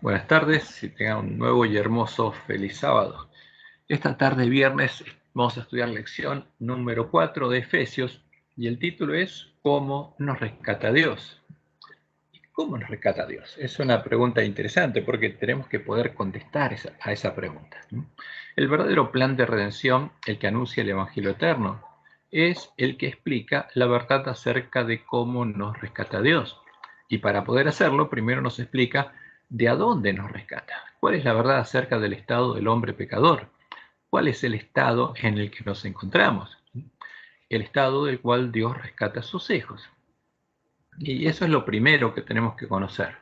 Buenas tardes y tengan un nuevo y hermoso feliz sábado. Esta tarde viernes vamos a estudiar lección número 4 de Efesios y el título es ¿Cómo nos rescata Dios? ¿Cómo nos rescata Dios? Es una pregunta interesante porque tenemos que poder contestar a esa pregunta. El verdadero plan de redención, el que anuncia el Evangelio eterno, es el que explica la verdad acerca de cómo nos rescata Dios. Y para poder hacerlo, primero nos explica de a dónde nos rescata. ¿Cuál es la verdad acerca del estado del hombre pecador? ¿Cuál es el estado en el que nos encontramos? El estado del cual Dios rescata a sus hijos. Y eso es lo primero que tenemos que conocer.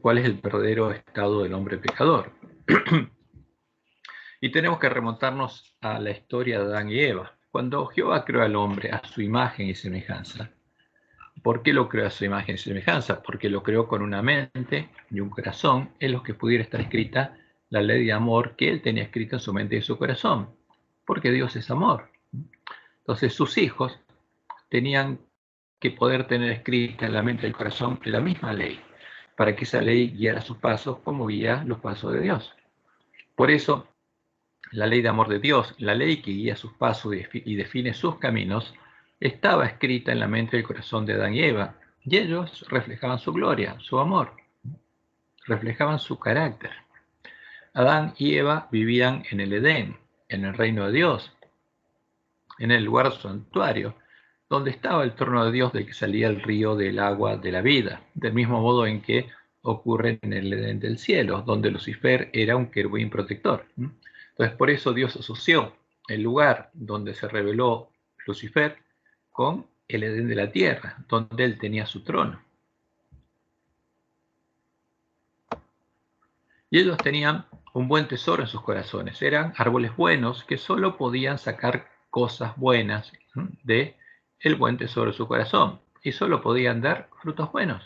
¿Cuál es el verdadero estado del hombre pecador? Y tenemos que remontarnos a la historia de Adán y Eva. Cuando Jehová creó al hombre a su imagen y semejanza, ¿por qué lo creó a su imagen y semejanza? Porque lo creó con una mente y un corazón en los que pudiera estar escrita la ley de amor que él tenía escrita en su mente y en su corazón. Porque Dios es amor. Entonces sus hijos tenían que poder tener escrita en la mente y el corazón la misma ley, para que esa ley guiara sus pasos como guía los pasos de Dios. Por eso, la ley de amor de Dios, la ley que guía sus pasos y define sus caminos, estaba escrita en la mente y el corazón de Adán y Eva, y ellos reflejaban su gloria, su amor, reflejaban su carácter. Adán y Eva vivían en el Edén, en el reino de Dios, en el lugar santuario, donde estaba el trono de Dios del que salía el río del agua de la vida, del mismo modo en que ocurre en el Edén del cielo, donde Lucifer era un querubín protector. Entonces, por eso Dios asoció el lugar donde se reveló Lucifer con el Edén de la tierra, donde él tenía su trono. Y ellos tenían un buen tesoro en sus corazones. Eran árboles buenos que solo podían sacar cosas buenas de el buen tesoro de su corazón. Y solo podían dar frutos buenos.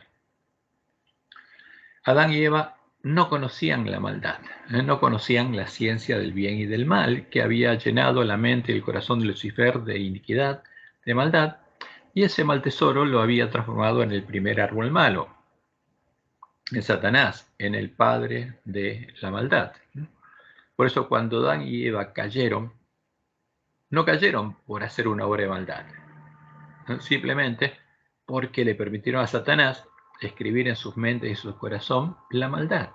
Adán y Eva no conocían la maldad, no conocían la ciencia del bien y del mal que había llenado la mente y el corazón de Lucifer de iniquidad, de maldad, y ese mal tesoro lo había transformado en el primer árbol malo, en Satanás, en el padre de la maldad. Por eso cuando Adán y Eva cayeron, no cayeron por hacer una obra de maldad, simplemente porque le permitieron a Satanás escribir en sus mentes y su corazón la maldad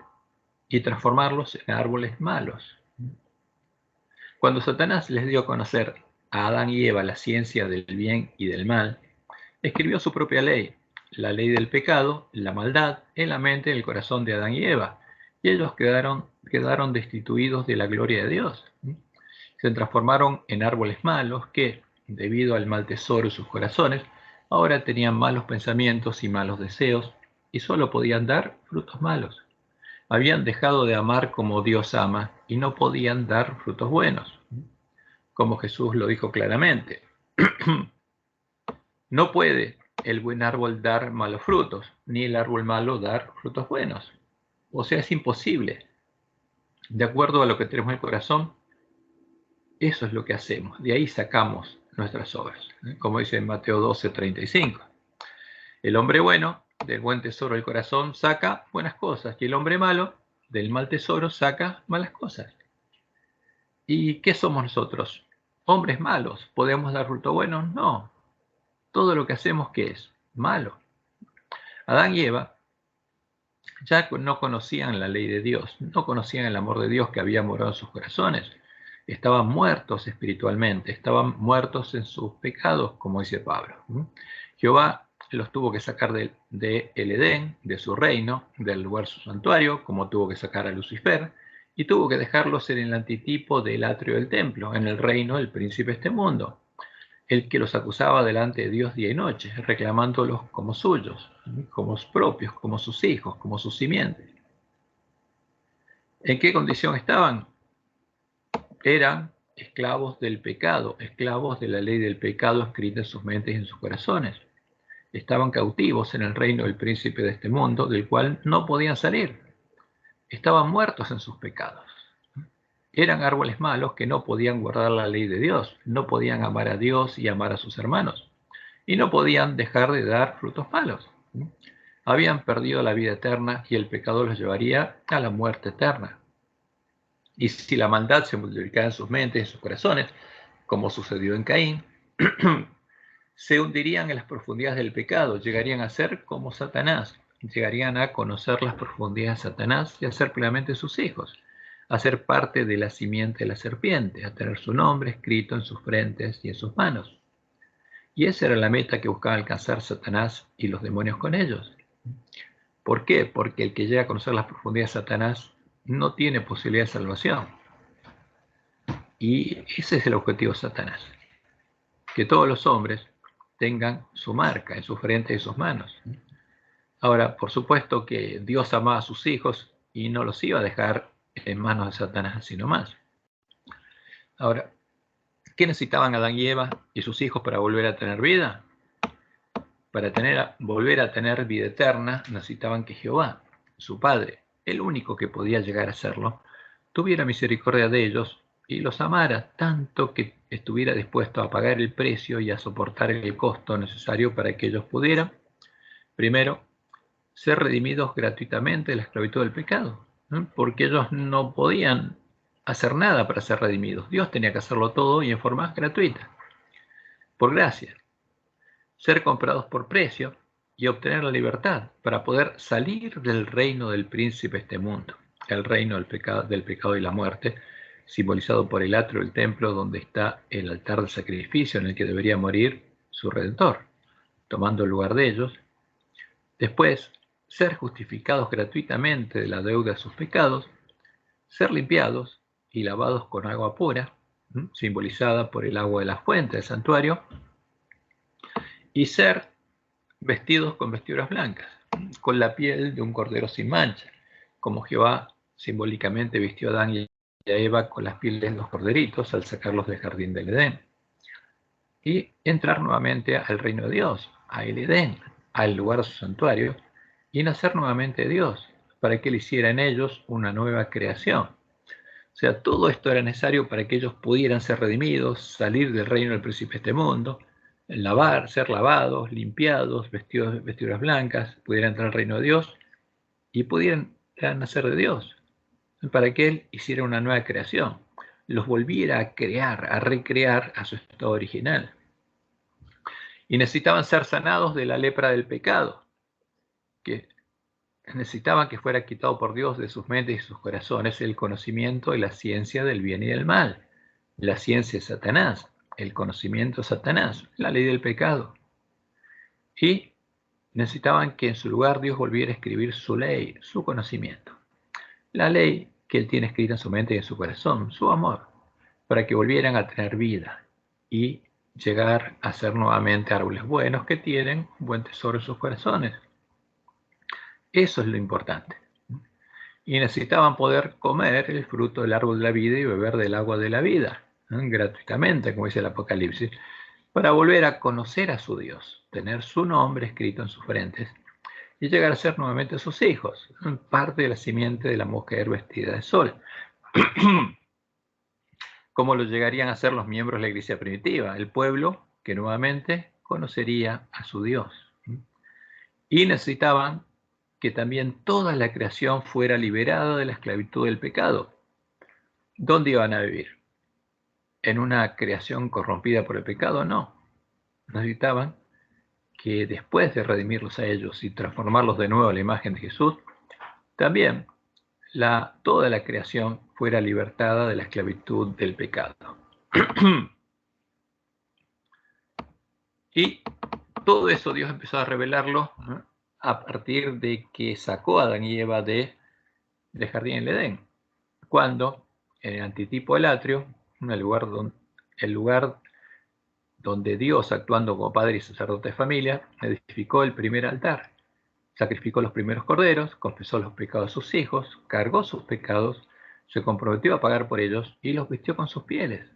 y transformarlos en árboles malos. Cuando Satanás les dio a conocer a Adán y Eva la ciencia del bien y del mal, escribió su propia ley, la ley del pecado, la maldad, en la mente y el corazón de Adán y Eva, y ellos quedaron destituidos de la gloria de Dios. Se transformaron en árboles malos que, debido al mal tesoro de sus corazones, ahora tenían malos pensamientos y malos deseos, y solo podían dar frutos malos. Habían dejado de amar como Dios ama y no podían dar frutos buenos, como Jesús lo dijo claramente. No puede el buen árbol dar malos frutos, ni el árbol malo dar frutos buenos. O sea, es imposible. De acuerdo a lo que tenemos en el corazón, eso es lo que hacemos. De ahí sacamos nuestras obras. Como dice en Mateo 12:35. El hombre bueno, del buen tesoro del corazón, saca buenas cosas. Y el hombre malo, del mal tesoro, saca malas cosas. ¿Y qué somos nosotros? ¿Hombres malos? ¿Podemos dar fruto bueno? No. Todo lo que hacemos, ¿qué es? Malo. Adán y Eva ya no conocían la ley de Dios, no conocían el amor de Dios que había morado en sus corazones. Estaban muertos espiritualmente, estaban muertos en sus pecados, como dice Pablo. Jehová los tuvo que sacar del Edén, de su reino, del lugar su santuario, como tuvo que sacar a Lucifer, y tuvo que dejarlos en el antitipo del atrio del templo, en el reino del príncipe de este mundo, el que los acusaba delante de Dios día y noche, reclamándolos como suyos, como propios, como sus hijos, como sus simientes. ¿En qué condición estaban? Eran esclavos del pecado, esclavos de la ley del pecado escrita en sus mentes y en sus corazones. Estaban cautivos en el reino del príncipe de este mundo, del cual no podían salir. Estaban muertos en sus pecados. Eran árboles malos que no podían guardar la ley de Dios, no podían amar a Dios y amar a sus hermanos, y no podían dejar de dar frutos malos. habían perdido la vida eterna y el pecado los llevaría a la muerte eterna. Y si la maldad se multiplicaba en sus mentes, en sus corazones, como sucedió en Caín, se hundirían en las profundidades del pecado, llegarían a ser como Satanás, llegarían a conocer las profundidades de Satanás y a ser plenamente sus hijos, a ser parte de la simiente de la serpiente, a tener su nombre escrito en sus frentes y en sus manos. Y esa era la meta que buscaba alcanzar Satanás y los demonios con ellos. ¿Por qué? Porque el que llega a conocer las profundidades de Satanás no tiene posibilidad de salvación. Y ese es el objetivo de Satanás, que todos los hombres tengan su marca en su frente y sus manos. Ahora, por supuesto que Dios amaba a sus hijos y no los iba a dejar en manos de Satanás así nomás. Ahora, ¿qué necesitaban Adán y Eva y sus hijos para volver a tener vida? Para volver a tener vida eterna, necesitaban que Jehová, su Padre, el único que podía llegar a hacerlo, tuviera misericordia de ellos y los amara tanto que estuviera dispuesto a pagar el precio y a soportar el costo necesario para que ellos pudieran, primero, ser redimidos gratuitamente de la esclavitud del pecado, ¿no? Porque ellos no podían hacer nada para ser redimidos. Dios tenía que hacerlo todo y en forma gratuita, por gracia. Ser comprados por precio y obtener la libertad para poder salir del reino del príncipe de este mundo, el reino del pecado y la muerte, simbolizado por el atrio del templo donde está el altar de sacrificio en el que debería morir su Redentor, tomando el lugar de ellos. Después, ser justificados gratuitamente de la deuda de sus pecados, ser limpiados y lavados con agua pura, simbolizada por el agua de la fuente del santuario, y ser vestidos con vestiduras blancas, con la piel de un cordero sin mancha, como Jehová simbólicamente vistió a Adán y a Eva con las pieles de los corderitos al sacarlos del jardín del Edén. Y entrar nuevamente al reino de Dios, a el Edén, al lugar de su santuario, y nacer nuevamente de Dios, para que Él hiciera en ellos una nueva creación. O sea, todo esto era necesario para que ellos pudieran ser redimidos, salir del reino del príncipe de este mundo, ser lavados, limpiados, vestiduras blancas, pudieran entrar al reino de Dios y pudieran nacer de Dios, para que Él hiciera una nueva creación, los volviera a crear, a recrear a su estado original. Y necesitaban ser sanados de la lepra del pecado, que necesitaban que fuera quitado por Dios de sus mentes y sus corazones el conocimiento y la ciencia del bien y del mal. La ciencia es Satanás, el conocimiento es Satanás, la ley del pecado. Y necesitaban que en su lugar Dios volviera a escribir su ley, su conocimiento. La ley que Él tiene escrita en su mente y en su corazón, su amor, para que volvieran a tener vida y llegar a ser nuevamente árboles buenos que tienen un buen tesoro en sus corazones. Eso es lo importante. Y necesitaban poder comer el fruto del árbol de la vida y beber del agua de la vida, gratuitamente, como dice el Apocalipsis, para volver a conocer a su Dios, tener su nombre escrito en sus frentes y llegar a ser nuevamente sus hijos, parte de la simiente de la mujer vestida de sol. Como lo llegarían a ser los miembros de la iglesia primitiva, el pueblo que nuevamente conocería a su Dios. Y necesitaban que también toda la creación fuera liberada de la esclavitud del pecado. ¿Dónde iban a vivir? ¿En una creación corrompida por el pecado? No. Necesitaban que después de redimirlos a ellos y transformarlos de nuevo a la imagen de Jesús, también toda la creación fuera libertada de la esclavitud del pecado. Y todo eso Dios empezó a revelarlo, ¿no?, a partir de que sacó a Adán y Eva del jardín del Edén, cuando en el antitipo del atrio, el lugar donde Dios, actuando como padre y sacerdote de familia, edificó el primer altar, sacrificó los primeros corderos, confesó los pecados de sus hijos, cargó sus pecados, se comprometió a pagar por ellos y los vistió con sus pieles.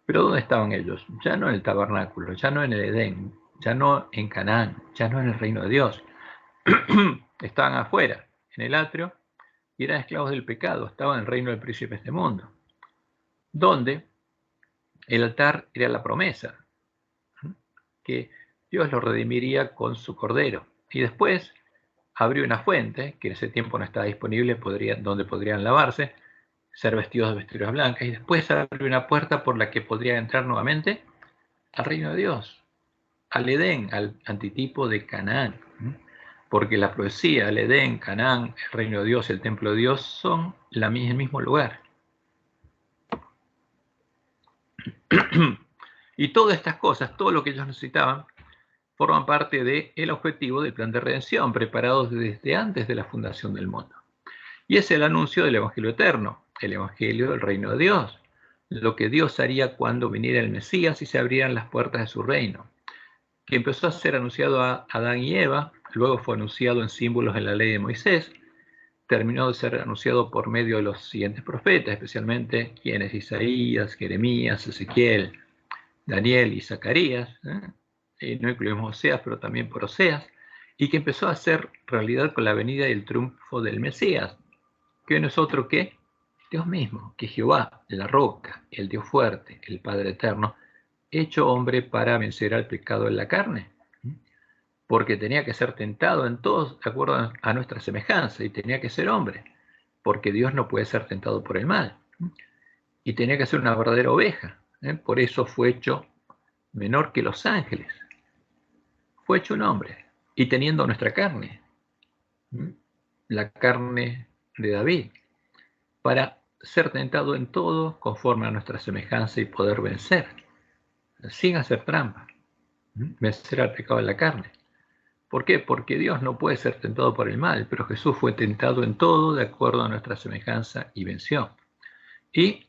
Pero ¿dónde estaban ellos? Ya no en el tabernáculo, ya no en el Edén, ya no en Canaán, ya no en el reino de Dios. Estaban afuera, en el atrio, y eran esclavos del pecado, estaban en el reino del príncipe de este mundo, donde el altar era la promesa, que Dios los redimiría con su cordero. Y después abrió una fuente, que en ese tiempo no estaba disponible, donde podrían lavarse, ser vestidos de vestiduras blancas, y después abrió una puerta por la que podrían entrar nuevamente al reino de Dios, al Edén, al antitipo de Canaán. Porque la profecía, el Edén, Canaán, el reino de Dios, el templo de Dios, son el mismo lugar. Y todas estas cosas, todo lo que ellos necesitaban, forman parte del objetivo del plan de redención, preparados desde antes de la fundación del mundo. Y es el anuncio del Evangelio eterno, el Evangelio del reino de Dios, lo que Dios haría cuando viniera el Mesías y se abrieran las puertas de su reino, que empezó a ser anunciado a Adán y Eva, luego fue anunciado en símbolos en la ley de Moisés, terminó de ser anunciado por medio de los siguientes profetas, especialmente quienes Isaías, Jeremías, Ezequiel, Daniel y Zacarías, no incluimos Oseas, pero también por Oseas, y que empezó a ser realidad con la venida y el triunfo del Mesías, que no es otro que Dios mismo, que Jehová, la roca, el Dios fuerte, el Padre eterno, hecho hombre para vencer al pecado en la carne, porque tenía que ser tentado en todos de acuerdo a nuestra semejanza, y tenía que ser hombre, porque Dios no puede ser tentado por el mal, y tenía que ser una verdadera oveja, por eso fue hecho menor que los ángeles, fue hecho un hombre, y teniendo nuestra carne, la carne de David, para ser tentado en todo conforme a nuestra semejanza y poder vencer, sin hacer trampa, vencer al pecado en la carne. ¿Por qué? Porque Dios no puede ser tentado por el mal, pero Jesús fue tentado en todo de acuerdo a nuestra semejanza y venció. Y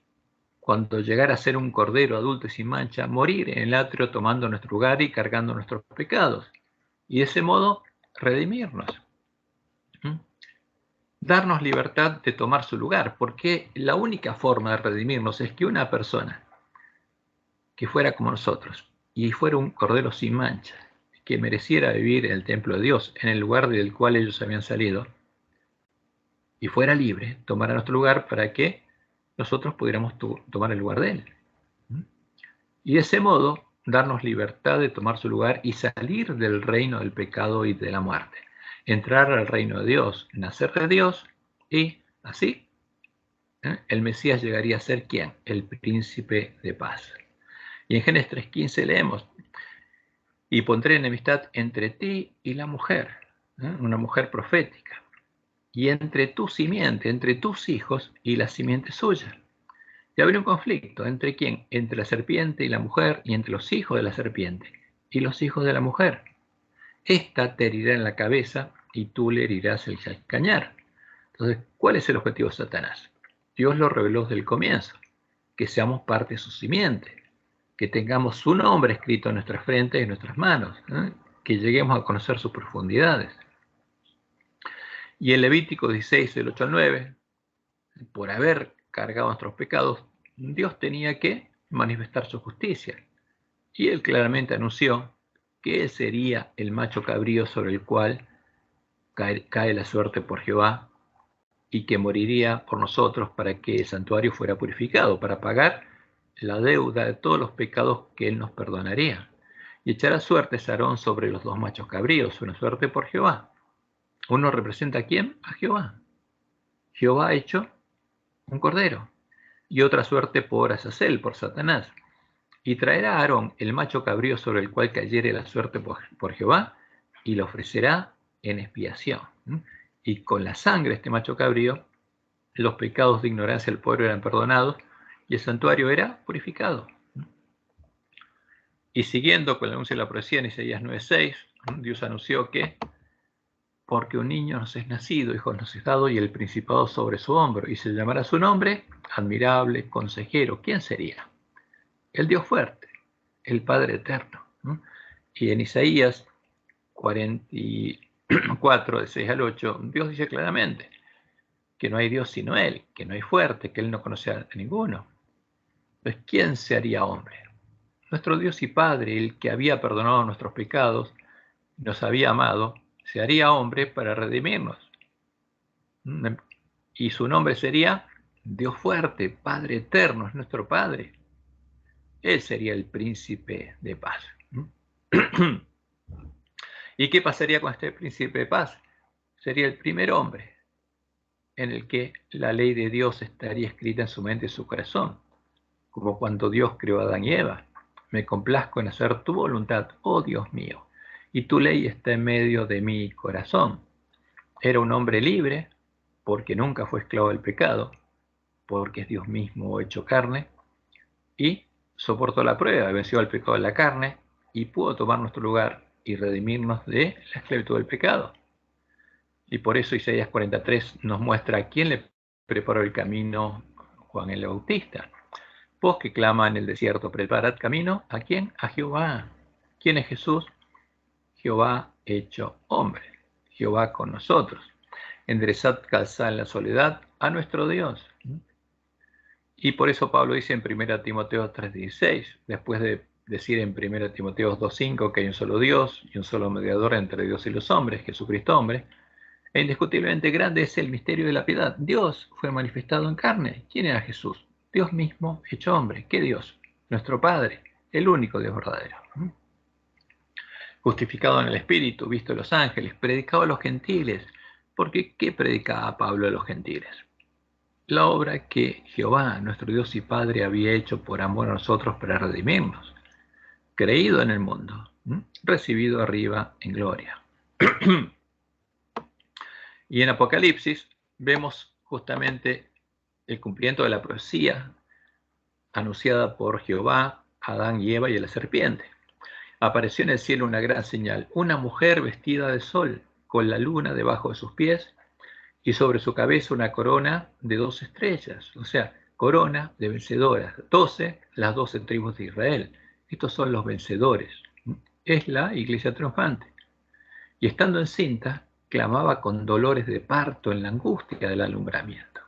cuando llegara a ser un cordero adulto y sin mancha, morir en el atrio tomando nuestro lugar y cargando nuestros pecados. Y de ese modo redimirnos. Darnos libertad de tomar su lugar, porque la única forma de redimirnos es que una persona que fuera como nosotros y fuera un cordero sin mancha, que mereciera vivir en el templo de Dios, en el lugar del cual ellos habían salido, y fuera libre, tomara nuestro lugar para que nosotros pudiéramos tomar el lugar de él. Y de ese modo, darnos libertad de tomar su lugar y salir del reino del pecado y de la muerte. Entrar al reino de Dios, nacer de Dios, y así el Mesías llegaría a ser ¿quién? El príncipe de paz. Y en Génesis 3:15 leemos: y pondré enemistad entre ti y la mujer, una mujer profética, y entre tu simiente, entre tus hijos y la simiente suya. Y habrá un conflicto, ¿entre quién? Entre la serpiente y la mujer, y entre los hijos de la serpiente y los hijos de la mujer. Esta te herirá en la cabeza y tú le herirás el calcañar. Entonces, ¿cuál es el objetivo de Satanás? Dios lo reveló desde el comienzo, que seamos parte de su simiente, que tengamos su nombre escrito en nuestras frentes y en nuestras manos, que lleguemos a conocer sus profundidades. Y en Levítico 16, del 8 al 9, por haber cargado nuestros pecados, Dios tenía que manifestar su justicia. Y él claramente anunció que él sería el macho cabrío sobre el cual cae la suerte por Jehová, y que moriría por nosotros para que el santuario fuera purificado, para pagar la deuda de todos los pecados que él nos perdonaría. Y echará suertes Aarón sobre los dos machos cabríos, una suerte por Jehová. Uno representa ¿a quién? A Jehová. Jehová ha hecho un cordero. Y otra suerte por Azazel, por Satanás. Y traerá a Aarón el macho cabrío sobre el cual cayere la suerte por Jehová, y lo ofrecerá en expiación. Y con la sangre de este macho cabrío, los pecados de ignorancia del pueblo eran perdonados y el santuario era purificado. Y siguiendo con el anuncio de la profecía en Isaías 9:6, Dios anunció que porque un niño nos es nacido, hijo nos es dado, y el principado sobre su hombro, y se llamará su nombre admirable, consejero. ¿Quién sería? El Dios fuerte, el Padre eterno. Y en Isaías 44, de 6 al 8, Dios dice claramente que no hay Dios sino Él, que no hay fuerte, que Él no conoce a ninguno. Entonces, ¿quién se haría hombre? Nuestro Dios y Padre, el que había perdonado nuestros pecados, nos había amado, se haría hombre para redimirnos. Y su nombre sería Dios fuerte, Padre eterno, es nuestro Padre. Él sería el príncipe de paz. ¿Y qué pasaría con este príncipe de paz? sería el primer hombre en el que la ley de Dios estaría escrita en su mente y su corazón, como cuando Dios creó a Adán y Eva. Me complazco en hacer tu voluntad, oh Dios mío, y tu ley está en medio de mi corazón. Era un hombre libre, porque nunca fue esclavo del pecado, porque es Dios mismo hecho carne, y soportó la prueba, venció al pecado de la carne, y pudo tomar nuestro lugar y redimirnos de la esclavitud del pecado. Y por eso Isaías 43 nos muestra a quién le preparó el camino Juan el Bautista. Vos que clama en el desierto, preparad camino, ¿a quién? A Jehová. ¿Quién es Jesús? Jehová hecho hombre, Jehová con nosotros. Enderezad calzada en la soledad a nuestro Dios. Y por eso Pablo dice en 1 Timoteo 3:16, después de decir en 1 Timoteo 2:5 que hay un solo Dios y un solo mediador entre Dios y los hombres, Jesucristo hombre, e indiscutiblemente grande es el misterio de la piedad. Dios fue manifestado en carne. ¿Quién era Jesús? Dios mismo hecho hombre. ¿Qué Dios? Nuestro Padre, el único Dios verdadero. Justificado en el Espíritu, visto a los ángeles, predicado a los gentiles. Porque ¿qué predicaba Pablo a los gentiles? La obra que Jehová, nuestro Dios y Padre, había hecho por amor a nosotros para redimirnos. Creído en el mundo, recibido arriba en gloria. Y en Apocalipsis vemos justamente el cumplimiento de la profecía anunciada por Jehová, Adán y Eva y a la serpiente. Apareció en el cielo una gran señal, una mujer vestida de sol, con la luna debajo de sus pies, y sobre su cabeza una corona de 12 estrellas, o sea, corona de vencedoras, 12, las 12 tribus de Israel. Estos son los vencedores. Es la iglesia triunfante. Y estando encinta, clamaba con dolores de parto en la angustia del alumbramiento.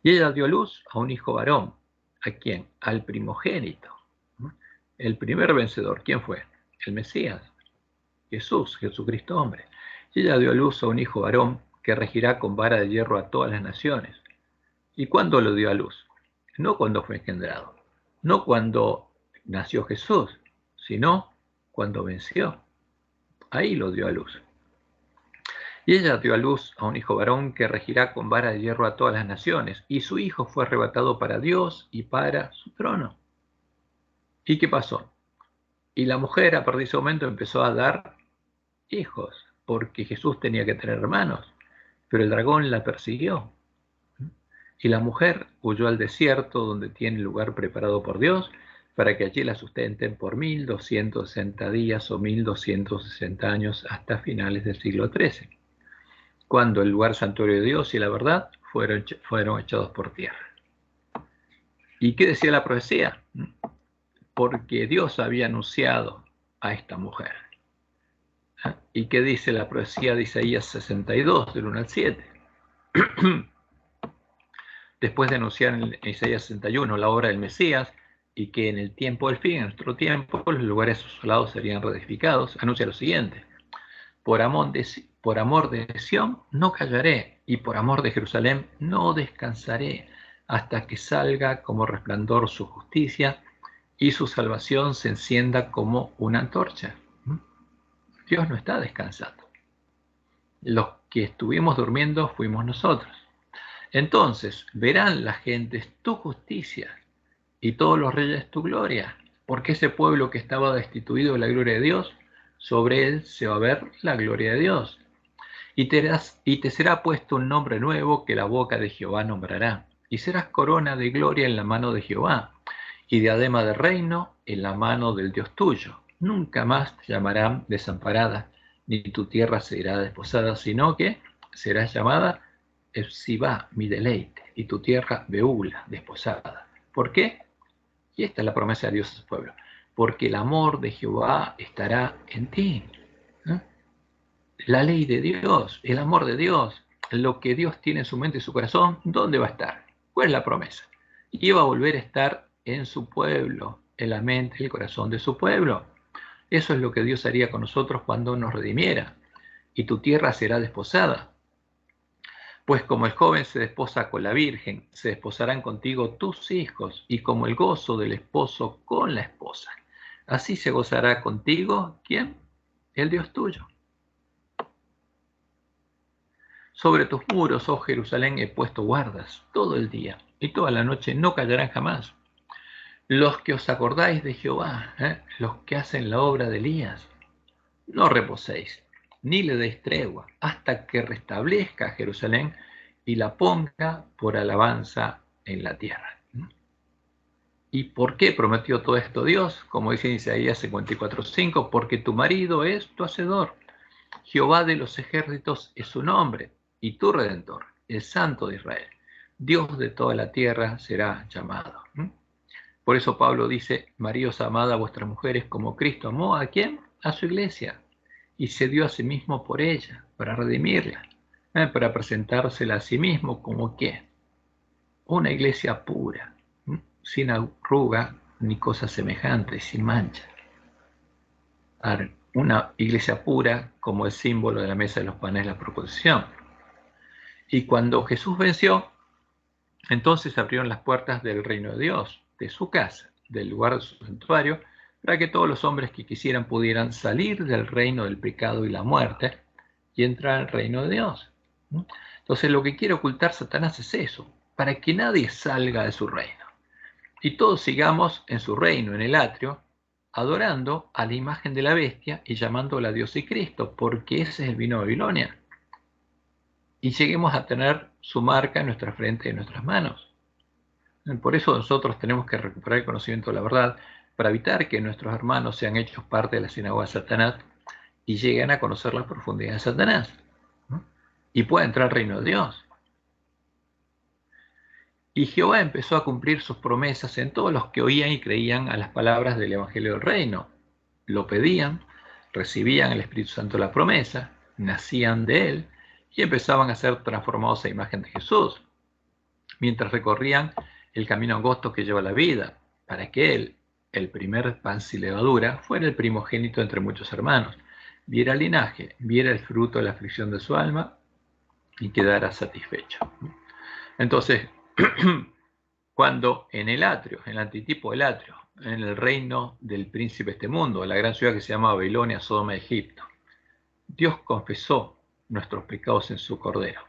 Y ella dio luz a un hijo varón. ¿A quién? Al primogénito. El primer vencedor, ¿quién fue? El Mesías, Jesús, Jesucristo hombre. Y ella dio luz a un hijo varón que regirá con vara de hierro a todas las naciones. ¿Y cuándo lo dio a luz? No cuando fue engendrado, no cuando nació Jesús, sino cuando venció. Ahí lo dio a luz. Y ella dio a luz a un hijo varón que regirá con vara de hierro a todas las naciones, y su hijo fue arrebatado para Dios y para su trono. ¿Y qué pasó? Y la mujer a partir de ese momento empezó a dar hijos, porque Jesús tenía que tener hermanos, pero el dragón la persiguió. Y la mujer huyó al desierto donde tiene lugar preparado por Dios, para que allí la sustenten por 1260 días o 1260 años hasta finales del siglo XIII. Cuando el lugar santuario de Dios y la verdad fueron echados por tierra. ¿Y qué decía la profecía? Porque Dios había anunciado a esta mujer. ¿Y qué dice la profecía de Isaías 62, del 1 al 7? Después de anunciar en Isaías 61 la obra del Mesías, y que en el tiempo del fin, en nuestro tiempo, los lugares asolados serían reedificados, anuncia lo siguiente: por amor de Sión no callaré, y por amor de Jerusalén no descansaré, hasta que salga como resplandor su justicia y su salvación se encienda como una antorcha. Dios no está descansando. Los que estuvimos durmiendo fuimos nosotros. Entonces verán las gentes tu justicia y todos los reyes tu gloria, porque ese pueblo que estaba destituido de la gloria de Dios, sobre él se va a ver la gloria de Dios. Y te será puesto un nombre nuevo que la boca de Jehová nombrará, y serás corona de gloria en la mano de Jehová, y diadema de reino en la mano del Dios tuyo. Nunca más te llamarán desamparada, ni tu tierra será desposada, sino que serás llamada Efsibá, mi deleite, y tu tierra Beula, desposada. ¿Por qué? Y esta es la promesa de Dios a su pueblo. Porque el amor de Jehová estará en ti. La ley de Dios, el amor de Dios, lo que Dios tiene en su mente y su corazón, ¿dónde va a estar? ¿Cuál es la promesa? Y va a volver a estar en su pueblo, en la mente y el corazón de su pueblo. Eso es lo que Dios haría con nosotros cuando nos redimiera. Y tu tierra será desposada. Pues como el joven se desposa con la virgen, se desposarán contigo tus hijos, y como el gozo del esposo con la esposa. Así se gozará contigo, ¿quién? El Dios tuyo. Sobre tus muros, oh Jerusalén, he puesto guardas todo el día, y toda la noche no callarán jamás. Los que os acordáis de Jehová, los que hacen la obra de Elías, no reposéis, ni le deis tregua, hasta que restablezca Jerusalén y la ponga por alabanza en la tierra. ¿Y por qué prometió todo esto Dios? Como dice en Isaías 54:5, porque tu marido es tu hacedor, Jehová de los ejércitos es su nombre, y tu Redentor, el Santo de Israel. Dios de toda la tierra será llamado. Por eso Pablo dice, maridos, amad a vuestras mujeres como Cristo amó ¿a quién? A su iglesia, y se dio a sí mismo por ella, para redimirla, para presentársela a sí mismo como ¿qué? Una iglesia pura, sin arruga ni cosa semejante, sin mancha. Una iglesia pura como el símbolo de la mesa de los panes de la proposición. Y cuando Jesús venció, entonces abrieron las puertas del reino de Dios, de su casa, del lugar de su santuario, para que todos los hombres que quisieran pudieran salir del reino del pecado y la muerte y entrar al reino de Dios. Entonces lo que quiere ocultar Satanás es eso, para que nadie salga de su reino. Y todos sigamos en su reino, en el atrio, adorando a la imagen de la bestia y llamándola Dios y Cristo, porque ese es el vino de Babilonia. Y lleguemos a tener su marca en nuestra frente y en nuestras manos. Por eso nosotros tenemos que recuperar el conocimiento de la verdad para evitar que nuestros hermanos sean hechos parte de la sinagoga de Satanás y lleguen a conocer la profundidad de Satanás, ¿no? Y puedan entrar al reino de Dios. Y Jehová empezó a cumplir sus promesas en todos los que oían y creían a las palabras del Evangelio del Reino. Lo pedían, recibían el Espíritu Santo la promesa, nacían de él y empezaban a ser transformados a imagen de Jesús, mientras recorrían el camino angosto que lleva la vida, para que él, el primer pan sin levadura, fuera el primogénito entre muchos hermanos, viera el linaje, viera el fruto de la aflicción de su alma y quedara satisfecho. Entonces, cuando en el atrio, en el antitipo del atrio, en el reino del príncipe de este mundo, la gran ciudad que se llama Babilonia, Sodoma y Egipto, Dios confesó nuestros pecados en su Cordero,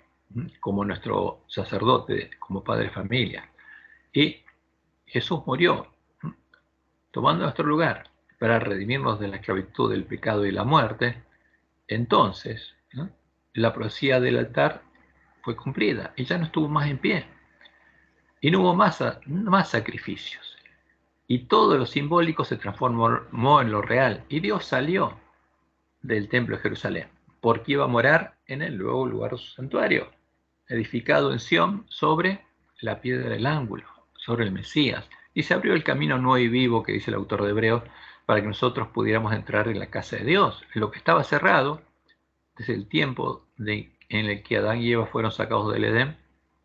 como nuestro sacerdote, como padre de familia. Y Jesús murió, tomando nuestro lugar, para redimirnos de la esclavitud del pecado y la muerte. Entonces, la profecía del altar fue cumplida y ya no estuvo más en pie. Y no hubo más sacrificios. Y todo lo simbólico se transformó en lo real. Y Dios salió del templo de Jerusalén, porque iba a morar en el nuevo lugar de su santuario, edificado en Sión sobre la piedra del ángulo, sobre el Mesías. Y se abrió el camino nuevo y vivo que dice el autor de Hebreos, para que nosotros pudiéramos entrar en la casa de Dios. Lo que estaba cerrado desde el tiempo en el que Adán y Eva fueron sacados del Edén,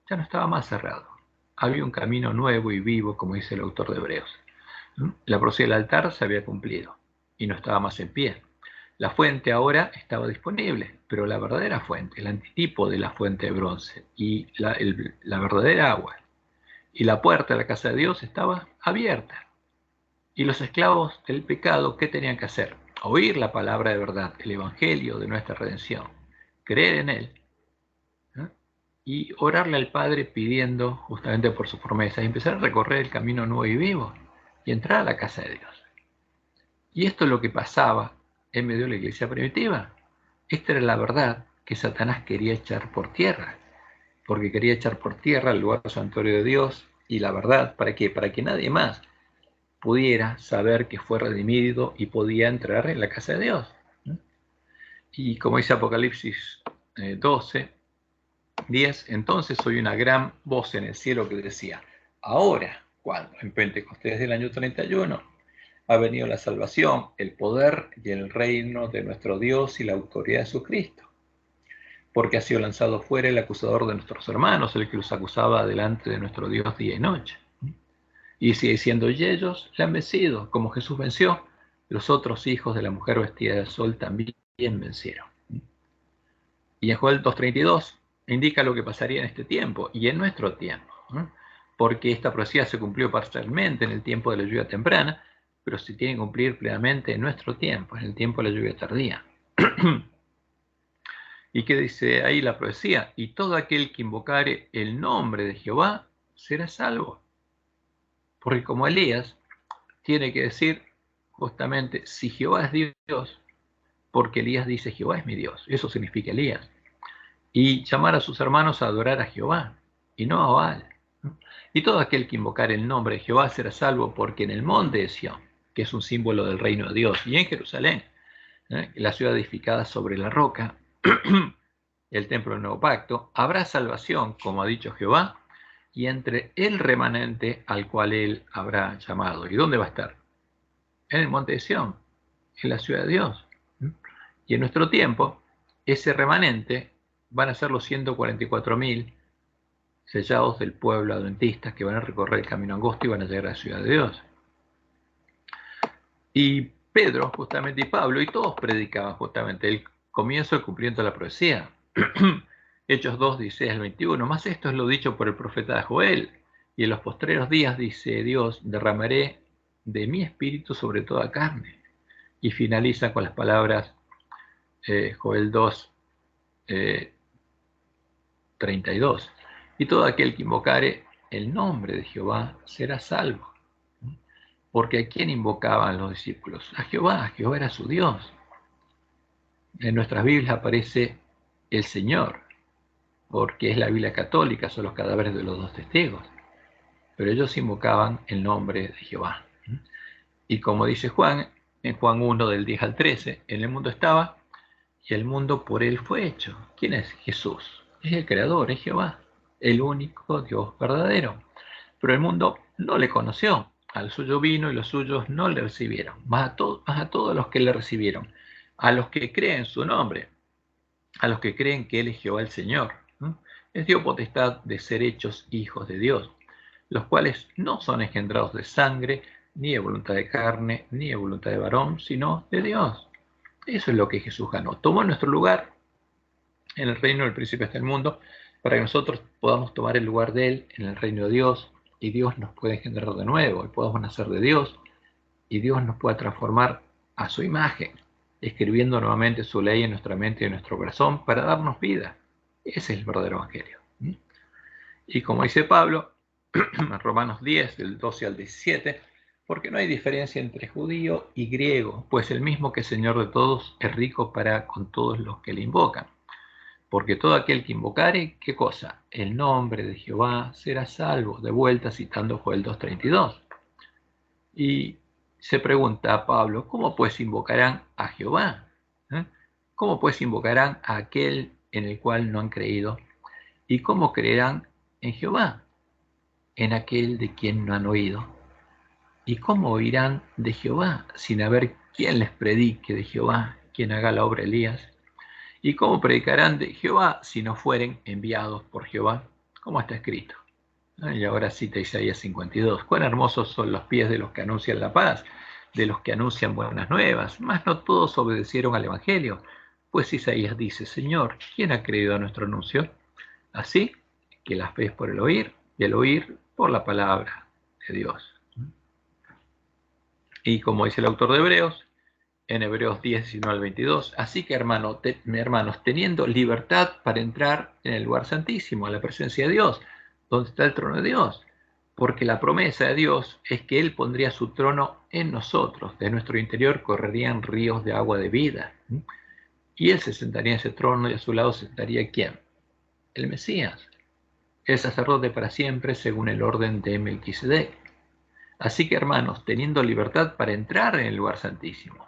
ya no estaba más cerrado. Había un camino nuevo y vivo, como dice el autor de Hebreos. La profecía del altar se había cumplido y no estaba más en pie. La fuente ahora estaba disponible, pero la verdadera fuente, el antitipo de la fuente de bronce y la verdadera agua y la puerta de la casa de Dios estaba abierta. Y los esclavos del pecado, ¿qué tenían que hacer? Oír la palabra de verdad, el evangelio de nuestra redención, creer en él, ¿no? Y orarle al Padre pidiendo justamente por sus promesas y empezar a recorrer el camino nuevo y vivo y entrar a la casa de Dios. Y esto es lo que pasaba en medio de la iglesia primitiva. Esta era la verdad que Satanás quería echar por tierra, porque quería echar por tierra el lugar santuario de Dios y la verdad. ¿Para qué? Para que nadie más pudiera saber que fue redimido y podía entrar en la casa de Dios. Y como dice Apocalipsis 12:10, entonces oí una gran voz en el cielo que decía, ahora, cuando en Pentecostés del año 31, ha venido la salvación, el poder y el reino de nuestro Dios y la autoridad de su Cristo. Porque ha sido lanzado fuera el acusador de nuestros hermanos, el que los acusaba delante de nuestro Dios día y noche. Y sigue diciendo, y ellos le han vencido, como Jesús venció, los otros hijos de la mujer vestida de sol también vencieron. Y en Joel 2:32 indica lo que pasaría en este tiempo y en nuestro tiempo, porque esta profecía se cumplió parcialmente en el tiempo de la lluvia temprana, pero se tiene que cumplir plenamente en nuestro tiempo, en el tiempo de la lluvia tardía. ¿Y qué dice ahí la profecía? Y todo aquel que invocare el nombre de Jehová será salvo. Porque como Elías tiene que decir justamente, si Jehová es Dios, porque Elías dice, Jehová es mi Dios. Eso significa Elías. Y llamar a sus hermanos a adorar a Jehová, y no a Baal. Y todo aquel que invocare el nombre de Jehová será salvo, porque en el monte de Sión, que es un símbolo del reino de Dios, y en Jerusalén, la ciudad edificada sobre la roca, el templo del nuevo pacto, habrá salvación, como ha dicho Jehová, y entre el remanente al cual él habrá llamado. ¿Y dónde va a estar? En el monte de Sión, en la ciudad de Dios. Y en nuestro tiempo, ese remanente van a ser los 144.000 sellados del pueblo adventistas que van a recorrer el camino angosto y van a llegar a la ciudad de Dios. Y Pedro, justamente, y Pablo, y todos predicaban justamente el comienzo del cumplimiento de la profecía. Hechos 2, 16 al 21. Más esto es lo dicho por el profeta Joel. Y en los postreros días, dice Dios, derramaré de mi espíritu sobre toda carne. Y finaliza con las palabras Joel 2, 32. Y todo aquel que invocare el nombre de Jehová será salvo. Porque ¿a quién invocaban los discípulos? A Jehová. Jehová era su Dios. En nuestras Biblias aparece el Señor, porque es la Biblia católica, son los cadáveres de los dos testigos. Pero ellos invocaban el nombre de Jehová. Y como dice Juan, en Juan 1 del 10 al 13, en el mundo estaba y el mundo por él fue hecho. ¿Quién es Jesús? Es el creador, es Jehová, el único Dios verdadero. Pero el mundo no le conoció. Al suyo vino y los suyos no le recibieron. Más a todos los que le recibieron. A los que creen su nombre. A los que creen que Él es Jehová el Señor. Les dio potestad de ser hechos hijos de Dios, los cuales no son engendrados de sangre, ni de voluntad de carne, ni de voluntad de varón, sino de Dios. Eso es lo que Jesús ganó. Tomó nuestro lugar en el reino del príncipe del mundo, para que nosotros podamos tomar el lugar de Él en el reino de Dios, y Dios nos puede engendrar de nuevo, y podamos nacer de Dios, y Dios nos pueda transformar a su imagen, escribiendo nuevamente su ley en nuestra mente y en nuestro corazón para darnos vida. Ese es el verdadero evangelio. Y como dice Pablo, en Romanos 10, del 12 al 17, porque no hay diferencia entre judío y griego, pues el mismo que es Señor de todos es rico para con todos los que le invocan. Porque todo aquel que invocare, ¿qué cosa? El nombre de Jehová será salvo. De vuelta citando Joel 2:32. Y se pregunta a Pablo, ¿cómo pues invocarán a Jehová? ¿Cómo pues invocarán a aquel en el cual no han creído? ¿Y cómo creerán en Jehová? En aquel de quien no han oído. ¿Y cómo oirán de Jehová sin haber quien les predique de Jehová, quien haga la obra Elías? ¿Y cómo predicarán de Jehová si no fueren enviados por Jehová? Como está escrito. Y ahora cita Isaías 52. Cuán hermosos son los pies de los que anuncian la paz, de los que anuncian buenas nuevas, mas no todos obedecieron al Evangelio. Pues Isaías dice, Señor, ¿quién ha creído a nuestro anuncio? Así que la fe es por el oír, y el oír por la palabra de Dios. Y como dice el autor de Hebreos, en Hebreos 10, 19 al 22, así que hermanos, teniendo libertad para entrar en el lugar santísimo, a la presencia de Dios, donde está el trono de Dios, porque la promesa de Dios es que Él pondría su trono en nosotros, de nuestro interior correrían ríos de agua de vida, y Él se sentaría en ese trono y a su lado se sentaría ¿quién? El Mesías, el sacerdote para siempre según el orden de Melquisedec. Así que hermanos, teniendo libertad para entrar en el lugar santísimo,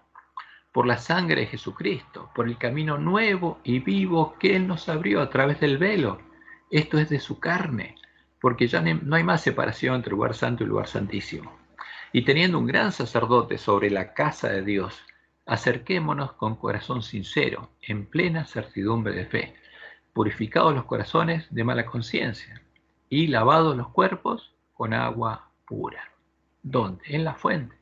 por la sangre de Jesucristo, por el camino nuevo y vivo que Él nos abrió a través del velo. Esto es de su carne, porque ya no hay más separación entre lugar santo y lugar santísimo. Y teniendo un gran sacerdote sobre la casa de Dios, acerquémonos con corazón sincero, en plena certidumbre de fe, purificados los corazones de mala conciencia y lavados los cuerpos con agua pura. ¿Dónde? En la fuente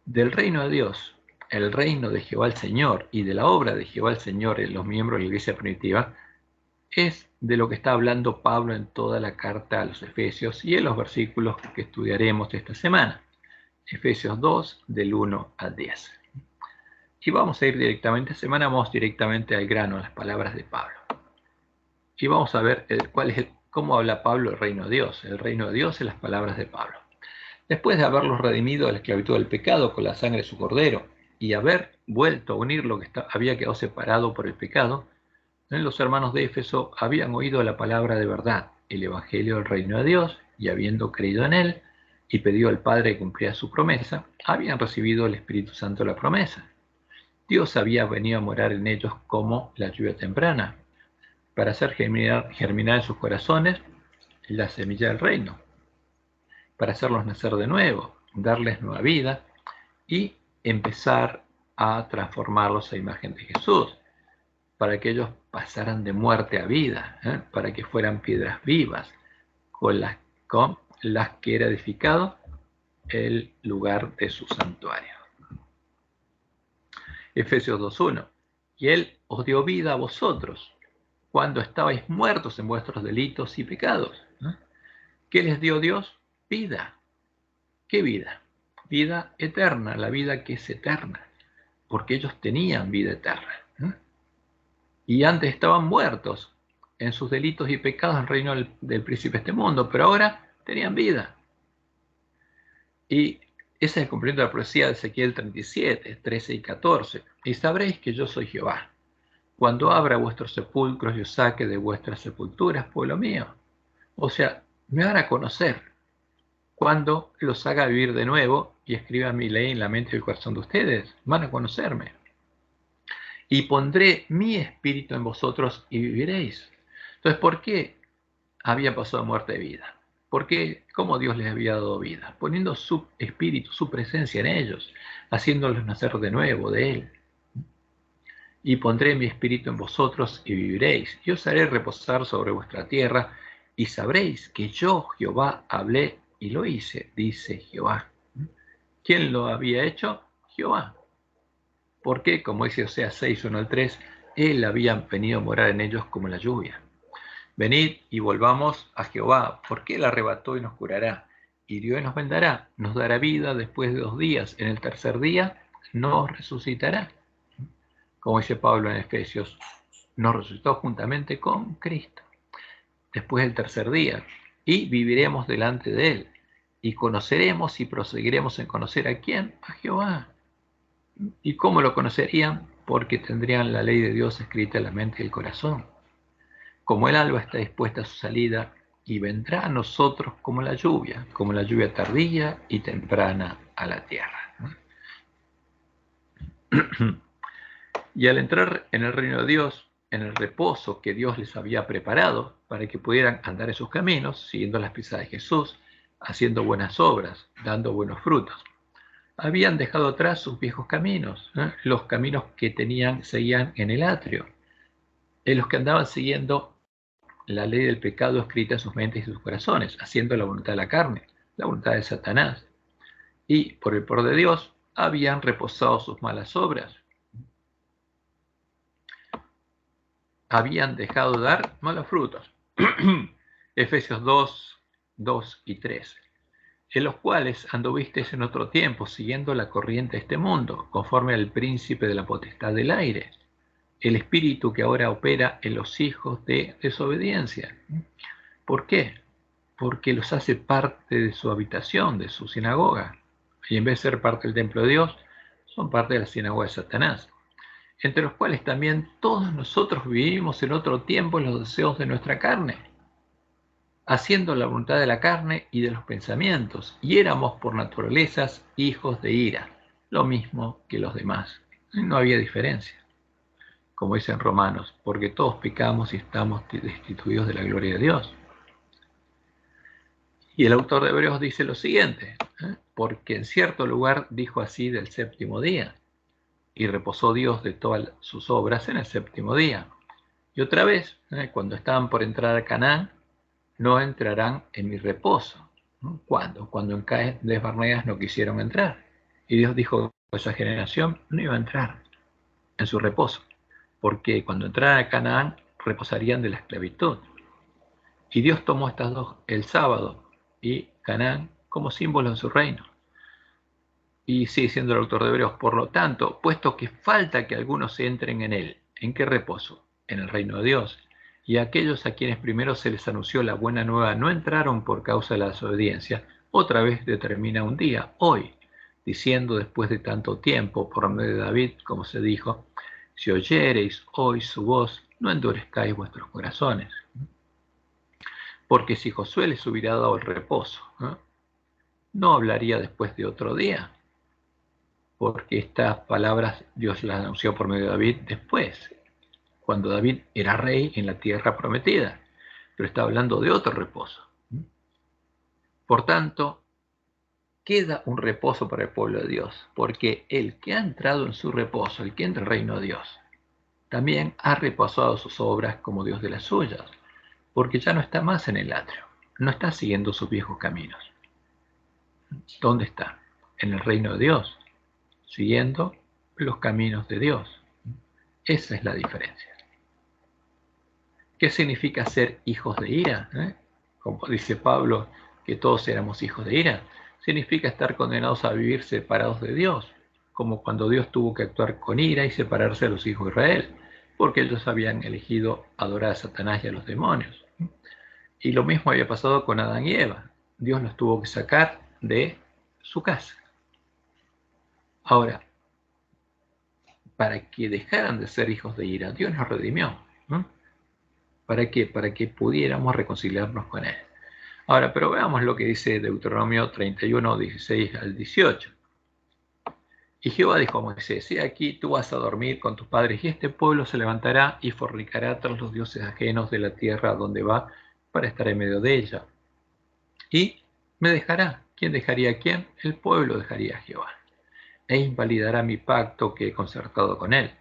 del reino de Dios, el reino de Jehová el Señor y de la obra de Jehová el Señor en los miembros de la iglesia primitiva, es de lo que está hablando Pablo en toda la carta a los Efesios y en los versículos que estudiaremos esta semana. Efesios 2, del 1 al 10. Y vamos a ir directamente, semana vamos directamente al grano, a las palabras de Pablo. Y vamos a ver cómo habla Pablo del reino de Dios. El reino de Dios en las palabras de Pablo. Después de haberlos redimido de la esclavitud del pecado con la sangre de su cordero y haber vuelto a unir lo que había quedado separado por el pecado, los hermanos de Éfeso habían oído la palabra de verdad, el evangelio del reino de Dios, y habiendo creído en él y pedido al Padre que cumpliera su promesa, habían recibido el Espíritu Santo la promesa. Dios había venido a morar en ellos como la lluvia temprana, para hacer germinar en sus corazones la semilla del reino, para hacerlos nacer de nuevo, darles nueva vida y empezar a transformarlos a imagen de Jesús, para que ellos pasaran de muerte a vida, para que fueran piedras vivas, con las que era edificado el lugar de su santuario. Efesios 2:1. Y él os dio vida a vosotros, cuando estabais muertos en vuestros delitos y pecados. ¿Qué les dio Dios? Vida. ¿Qué vida? Vida eterna, la vida que es eterna, porque ellos tenían vida eterna. Y antes estaban muertos en sus delitos y pecados en el reino del príncipe de este mundo, pero ahora tenían vida. Y ese es el cumplimiento de la profecía de Ezequiel 37, 13 y 14. Y sabréis que yo soy Jehová, cuando abra vuestros sepulcros y os saque de vuestras sepulturas, pueblo mío. O sea, me van a conocer cuando los haga vivir de nuevo y escriba mi ley en la mente y el corazón de ustedes. Van a conocerme. Y pondré mi espíritu en vosotros y viviréis. Entonces, ¿por qué había pasado de muerte a vida? Porque cómo Dios les había dado vida, poniendo su espíritu, su presencia en ellos, haciéndolos nacer de nuevo de Él. Y pondré mi espíritu en vosotros y viviréis, y os haré reposar sobre vuestra tierra, y sabréis que yo, Jehová, hablé y lo hice, dice Jehová. ¿Quién lo había hecho? Jehová. Porque, como dice Oseas 6, 1 al 3, Él había venido a morar en ellos como la lluvia. Venid y volvamos a Jehová, porque Él arrebató y nos curará, hirió y nos vendará, nos dará vida después de 2 días, en el tercer día nos resucitará. Como dice Pablo en Efesios, nos resucitó juntamente con Cristo, después del tercer día, y viviremos delante de Él, y conoceremos y proseguiremos en conocer a quién, a Jehová. ¿Y cómo lo conocerían? Porque tendrían la ley de Dios escrita en la mente y el corazón. Como el alba está dispuesta a su salida, y vendrá a nosotros como la lluvia tardía y temprana a la tierra. Y al entrar en el reino de Dios, en el reposo que Dios les había preparado para que pudieran andar en sus caminos, siguiendo las pisadas de Jesús, haciendo buenas obras, dando buenos frutos, habían dejado atrás sus viejos caminos, los caminos que seguían en el atrio, en los que andaban siguiendo la ley del pecado escrita en sus mentes y sus corazones, haciendo la voluntad de la carne, la voluntad de Satanás. Y por el poder de Dios habían reposado sus malas obras. Habían dejado de dar malos frutos. Efesios 2, 2 y 3. En los cuales anduvisteis en otro tiempo, siguiendo la corriente de este mundo, conforme al príncipe de la potestad del aire, el espíritu que ahora opera en los hijos de desobediencia. ¿Por qué? Porque los hace parte de su habitación, de su sinagoga. Y en vez de ser parte del templo de Dios, son parte de la sinagoga de Satanás, entre los cuales también todos nosotros vivimos en otro tiempo en los deseos de nuestra carne, haciendo la voluntad de la carne y de los pensamientos, y éramos por naturalezas hijos de ira, lo mismo que los demás. No había diferencia, como dicen Romanos, porque todos pecamos y estamos destituidos de la gloria de Dios. Y el autor de Hebreos dice lo siguiente, porque en cierto lugar dijo así del séptimo día, y reposó Dios de todas sus obras en el séptimo día. Y otra vez, cuando estaban por entrar a Canaán, no entrarán en mi reposo. ¿Cuándo? Cuando en Cades Barneas no quisieron entrar. Y Dios dijo que esa generación no iba a entrar en su reposo, porque cuando entraran a Canaán reposarían de la esclavitud. Y Dios tomó estas dos, el sábado y Canaán, como símbolo en su reino. Y sigue siendo el autor de Hebreos, por lo tanto, puesto que falta que algunos entren en él, ¿en qué reposo? En el reino de Dios. Y aquellos a quienes primero se les anunció la buena nueva no entraron por causa de la desobediencia, otra vez determina un día, hoy, diciendo después de tanto tiempo, por medio de David, como se dijo, si oyereis hoy su voz, no endurezcáis vuestros corazones. Porque si Josué les hubiera dado el reposo, ¿no hablaría después de otro día? Porque estas palabras Dios las anunció por medio de David después, cuando David era rey en la tierra prometida, pero está hablando de otro reposo. Por tanto, queda un reposo para el pueblo de Dios, porque el que ha entrado en su reposo, el que entra en el reino de Dios, también ha repasado sus obras como Dios de las suyas, porque ya no está más en el atrio, no está siguiendo sus viejos caminos. ¿Dónde está? En el reino de Dios, siguiendo los caminos de Dios. Esa es la diferencia. ¿Qué significa ser hijos de ira? Como dice Pablo, que todos éramos hijos de ira. Significa estar condenados a vivir separados de Dios, como cuando Dios tuvo que actuar con ira y separarse de los hijos de Israel, porque ellos habían elegido adorar a Satanás y a los demonios. Y lo mismo había pasado con Adán y Eva. Dios los tuvo que sacar de su casa. Ahora, para que dejaran de ser hijos de ira, Dios nos redimió. ¿Para qué? Para que pudiéramos reconciliarnos con Él. Ahora, pero veamos lo que dice Deuteronomio 31, 16 al 18. Y Jehová dijo a Moisés, he aquí tú vas a dormir con tus padres y este pueblo se levantará y fornicará tras los dioses ajenos de la tierra donde va para estar en medio de ella. Y me dejará. ¿Quién dejaría a quién? El pueblo dejaría a Jehová. E invalidará mi pacto que he concertado con él.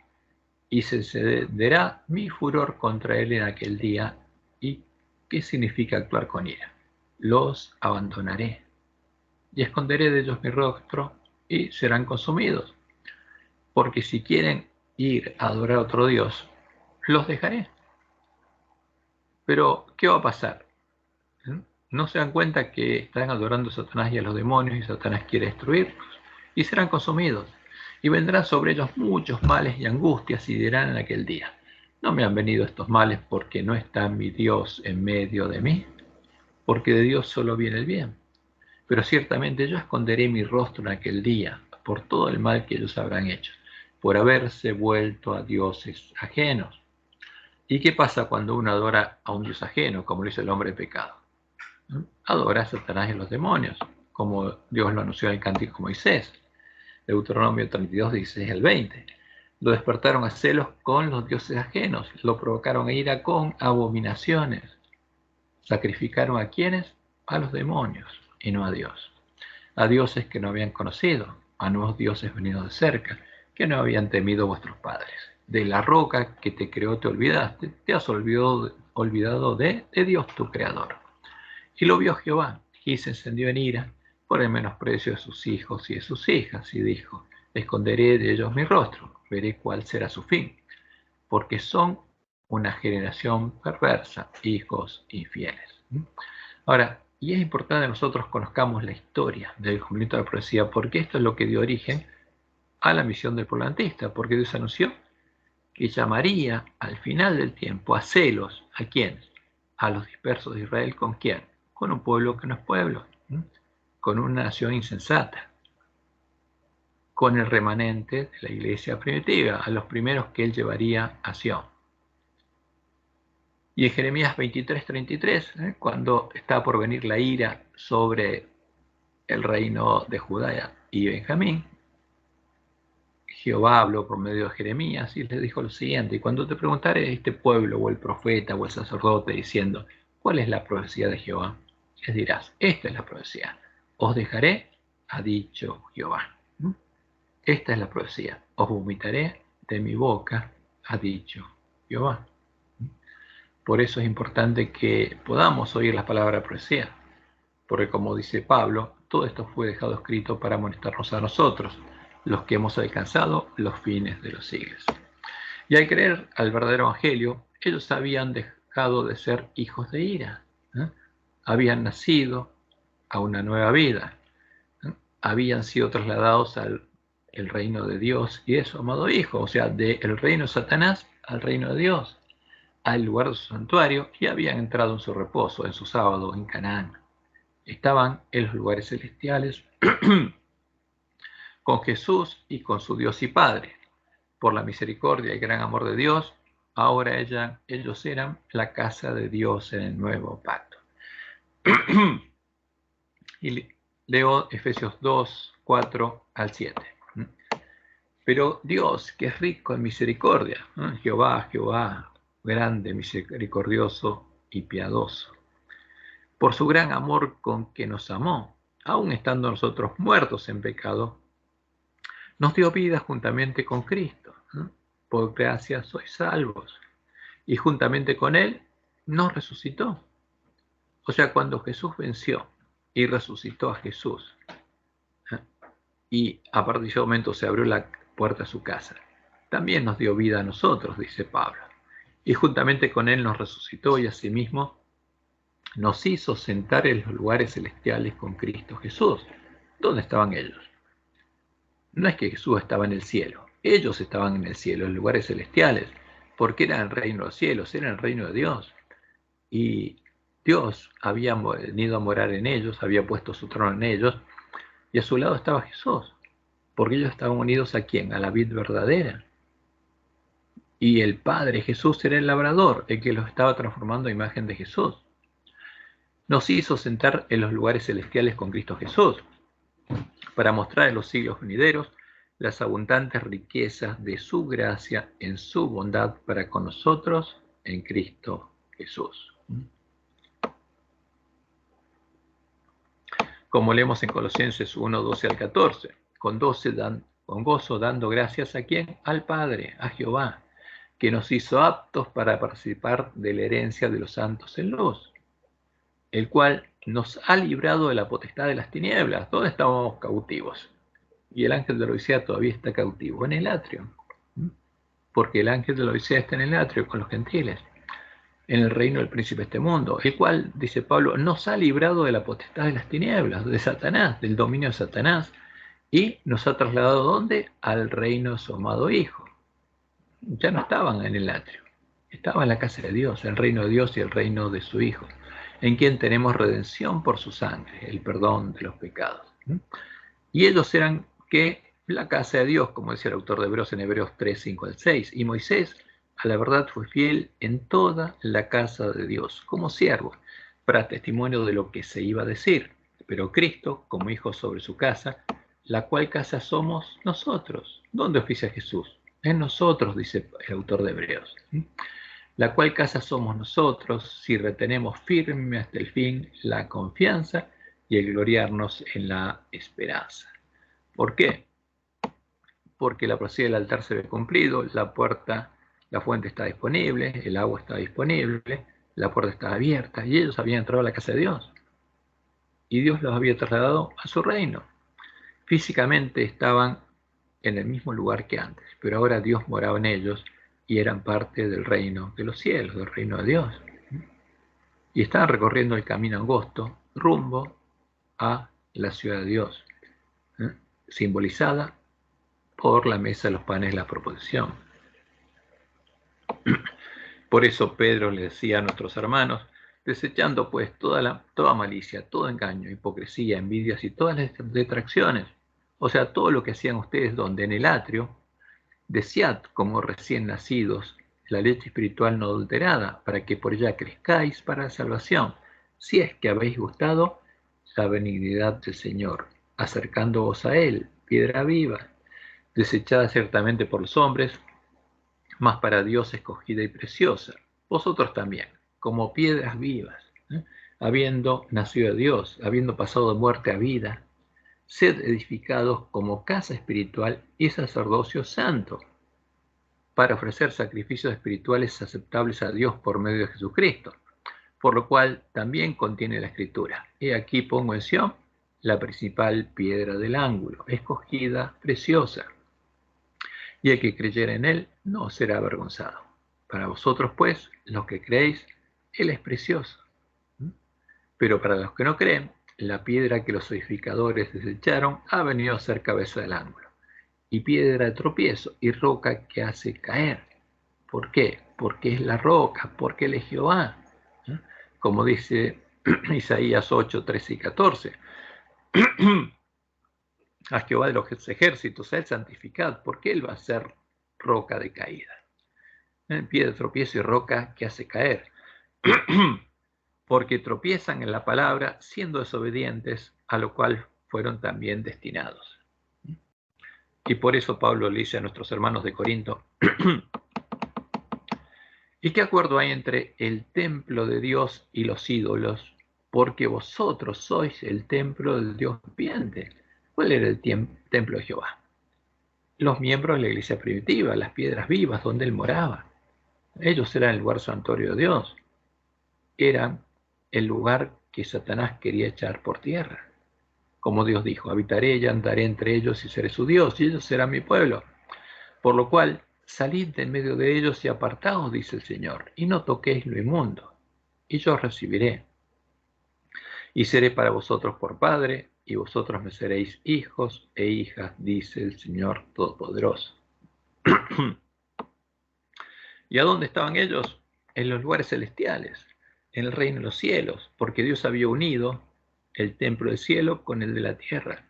Y se encenderá mi furor contra él en aquel día. ¿Y qué significa actuar con ira? Los abandonaré y esconderé de ellos mi rostro y serán consumidos. Porque si quieren ir a adorar a otro Dios, los dejaré. Pero, ¿qué va a pasar? No se dan cuenta que están adorando a Satanás y a los demonios y Satanás quiere destruirlos y serán consumidos. Y vendrán sobre ellos muchos males y angustias y dirán en aquel día, no me han venido estos males porque no está mi Dios en medio de mí, porque de Dios solo viene el bien. Pero ciertamente yo esconderé mi rostro en aquel día por todo el mal que ellos habrán hecho, por haberse vuelto a dioses ajenos. ¿Y qué pasa cuando uno adora a un dios ajeno, como lo hizo el hombre pecado? Adora a Satanás y a los demonios, como Dios lo anunció en el cántico de Moisés, Deuteronomio 32, 16 al 20. Lo despertaron a celos con los dioses ajenos, lo provocaron a ira con abominaciones. ¿Sacrificaron a quiénes? A los demonios y no a Dios. A dioses que no habían conocido, a nuevos dioses venidos de cerca, que no habían temido vuestros padres. De la roca que te creó te olvidaste, te has olvidado de Dios tu creador. Y lo vio Jehová, y se encendió en ira por el menosprecio de sus hijos y de sus hijas, y dijo, esconderé de ellos mi rostro, veré cuál será su fin, porque son una generación perversa, hijos infieles. Ahora, y es importante que nosotros conozcamos la historia del cumplimiento de la profecía, porque esto es lo que dio origen a la misión del pueblo adventista, porque Dios anunció que llamaría al final del tiempo a celos, ¿a quiénes? A los dispersos de Israel, ¿con quién? Con un pueblo que no es pueblo, con una nación insensata, con el remanente de la iglesia primitiva, a los primeros que él llevaría a Sion. Y en Jeremías 23, 33, cuando está por venir la ira sobre el reino de Judá y Benjamín, Jehová habló por medio de Jeremías y les dijo lo siguiente, y cuando te preguntare este pueblo o el profeta o el sacerdote diciendo, ¿cuál es la profecía de Jehová? Les dirás, esta es la profecía, os dejaré, ha dicho Jehová. Esta es la profecía, os vomitaré de mi boca, ha dicho Jehová. Por eso es importante que podamos oír las palabras de profecía, porque como dice Pablo, todo esto fue dejado escrito para amonestarnos a nosotros, los que hemos alcanzado los fines de los siglos. Y al creer al verdadero evangelio, ellos habían dejado de ser hijos de ira, habían nacido a una nueva vida, habían sido trasladados al el reino de Dios y de su amado Hijo, o sea, del reino de Satanás al reino de Dios, al lugar de su santuario, y habían entrado en su reposo, en su sábado, en Canaán. Estaban en los lugares celestiales con Jesús y con su Dios y Padre. Por la misericordia y gran amor de Dios, ahora ellos eran la casa de Dios en el nuevo pacto. Y leo Efesios 2, 4 al 7. Pero Dios, que es rico en misericordia, Jehová, grande, misericordioso y piadoso, por su gran amor con que nos amó, aun estando nosotros muertos en pecado, nos dio vida juntamente con Cristo. Por gracia sois salvos. Y juntamente con Él nos resucitó. O sea, cuando Jesús venció y resucitó a Jesús, y a partir de ese momento se abrió la puerta a su casa, también nos dio vida a nosotros, dice Pablo. Y juntamente con Él nos resucitó y asimismo nos hizo sentar en los lugares celestiales con Cristo Jesús. ¿Dónde estaban ellos? No es que Jesús estaba en el cielo, ellos estaban en el cielo, en lugares celestiales, porque eran el reino de los cielos, eran el reino de Dios. Y Dios había venido a morar en ellos, había puesto su trono en ellos, y a su lado estaba Jesús, porque ellos estaban unidos ¿a quién? A la vid verdadera. Y el Padre Jesús era el labrador, el que los estaba transformando a imagen de Jesús. Nos hizo sentar en los lugares celestiales con Cristo Jesús, para mostrar en los siglos venideros las abundantes riquezas de su gracia en su bondad para con nosotros en Cristo Jesús. Como leemos en Colosenses 1, 12 al 14, con gozo dando gracias ¿a quién? Al Padre, a Jehová, que nos hizo aptos para participar de la herencia de los santos en luz, el cual nos ha librado de la potestad de las tinieblas, donde estábamos cautivos. Y el ángel de la Odisea todavía está cautivo en el atrio, porque el ángel de la Odisea está en el atrio con los gentiles, en el reino del príncipe de este mundo, el cual, dice Pablo, nos ha librado de la potestad de las tinieblas, de Satanás, del dominio de Satanás, y nos ha trasladado ¿dónde? Al reino de su amado Hijo. Ya no estaban en el atrio, estaban en la casa de Dios, el reino de Dios y el reino de su Hijo, en quien tenemos redención por su sangre, el perdón de los pecados. Y ellos eran que la casa de Dios, como decía el autor de Hebreos en Hebreos 3, 5 al 6, y Moisés a la verdad fue fiel en toda la casa de Dios, como siervo, para testimonio de lo que se iba a decir. Pero Cristo, como hijo sobre su casa, la cual casa somos nosotros. ¿Dónde oficia Jesús? En nosotros, dice el autor de Hebreos. La cual casa somos nosotros si retenemos firme hasta el fin la confianza y el gloriarnos en la esperanza. ¿Por qué? Porque la profecía del altar se ve cumplido, la fuente está disponible, el agua está disponible, la puerta está abierta, y ellos habían entrado a la casa de Dios. Y Dios los había trasladado a su reino. Físicamente estaban en el mismo lugar que antes, pero ahora Dios moraba en ellos y eran parte del reino de los cielos, del reino de Dios. Y estaban recorriendo el camino angosto rumbo a la ciudad de Dios, simbolizada por la mesa de los panes de la proposición. Por eso Pedro le decía a nuestros hermanos, desechando pues toda malicia, todo engaño, hipocresía, envidias y todas las detracciones, o sea, todo lo que hacían ustedes donde en el atrio, desead como recién nacidos la leche espiritual no adulterada, para que por ella crezcáis para la salvación, si es que habéis gustado la benignidad del Señor, acercándoos a Él, piedra viva, desechada ciertamente por los hombres, mas para Dios escogida y preciosa. Vosotros también, como piedras vivas, habiendo nacido de Dios, habiendo pasado de muerte a vida, sed edificados como casa espiritual y sacerdocio santo, para ofrecer sacrificios espirituales aceptables a Dios por medio de Jesucristo, por lo cual también contiene la Escritura. He aquí pongo en Sión la principal piedra del ángulo, escogida, preciosa, y el que creyere en él no será avergonzado. Para vosotros, pues, los que creéis, él es precioso. Pero para los que no creen, la piedra que los edificadores desecharon ha venido a ser cabeza del ángulo, y piedra de tropiezo, y roca que hace caer. ¿Por qué? Porque es la roca, porque él es Jehová. Como dice Isaías 8, 13 y 14. A Jehová de los ejércitos, a él santificad, porque él va a ser roca de caída. Piedra de tropiezo y roca que hace caer. Porque tropiezan en la palabra, siendo desobedientes, a lo cual fueron también destinados. Y por eso Pablo le dice a nuestros hermanos de Corinto, ¿y qué acuerdo hay entre el templo de Dios y los ídolos? Porque vosotros sois el templo del Dios viviente. ¿Cuál era el templo de Jehová? Los miembros de la iglesia primitiva, las piedras vivas donde él moraba. Ellos eran el lugar santuario de Dios. Eran el lugar que Satanás quería echar por tierra. Como Dios dijo, habitaré y andaré entre ellos y seré su Dios, y ellos serán mi pueblo. Por lo cual, salid de en medio de ellos y apartaos, dice el Señor, y no toquéis lo inmundo, y yo os recibiré. Y seré para vosotros por padre, y vosotros me seréis hijos e hijas, dice el Señor Todopoderoso. ¿Y a dónde estaban ellos? En los lugares celestiales, en el reino de los cielos, porque Dios había unido el templo del cielo con el de la tierra.